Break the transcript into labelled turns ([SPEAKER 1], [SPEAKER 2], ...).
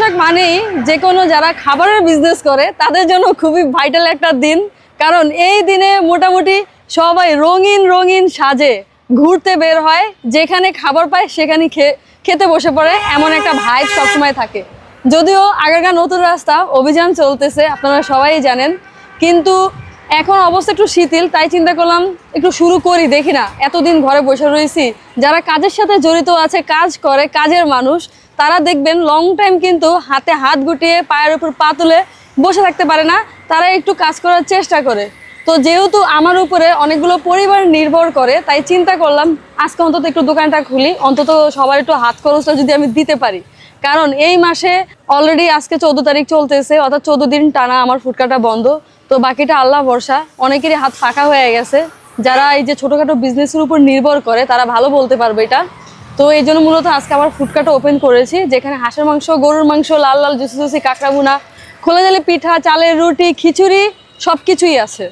[SPEAKER 1] বৈশাখ মানেই যে কোনো যারা খাবারের বিজনেস করে তাদের জন্য খুবই ভাইটাল একটা দিন। কারণ এই দিনে মোটামুটি সবাই রঙিন রঙিন সাজে ঘুরতে বের হয়, যেখানে খাবার পায় সেখানে খেতে বসে পড়ে, এমন একটা ভাইব সবসময় থাকে। যদিও আগেরকার নতুন রাস্তা অভিযান চলতেছে, আপনারা সবাই জানেন, কিন্তু এখন অবস্থা একটু শিথিল, তাই চিন্তা করলাম একটু শুরু করি, দেখি না এতদিন ঘরে বসে রয়েছি। যারা কাজের সাথে জড়িত আছে, কাজ করে, কাজের মানুষ, তারা দেখবেন লং টাইম কিন্তু হাতে হাত গুটিয়ে পায়ের উপর পা তুলে বসে থাকতে পারে না, তারা একটু কাজ করার চেষ্টা করে। তো যেহেতু আমার উপরে অনেকগুলো পরিবার নির্ভর করে, তাই চিন্তা করলাম আজকে অন্তত একটু দোকানটা খুলি, অন্তত সবার একটু হাত খরচটা যদি আমি দিতে পারি। কারণ এই মাসে অলরেডি আজকে 14 তারিখ চলতেছে, অর্থাৎ 14 দিন টানা আমার ফুটকাটা বন্ধ। তো বাকিটা আল্লাহ ভরসা। অনেকেরই হাত ফাঁকা হয়ে গেছে, যারা এই যে ছোটোখাটো বিজনেসের উপর নির্ভর করে তারা ভালো বলতে পারবে এটা। তো এই জন্য মূলত আজকে আবার ফুটকাটা ওপেন করেছি, যেখানে হাঁসের মাংস, গরুর মাংস, লাল লাল জুসি জুসি কাঁকড়া ভুনা, খোলা জালি পিঠা, চালের রুটি, খিচুড়ি সব কিছুই আছে।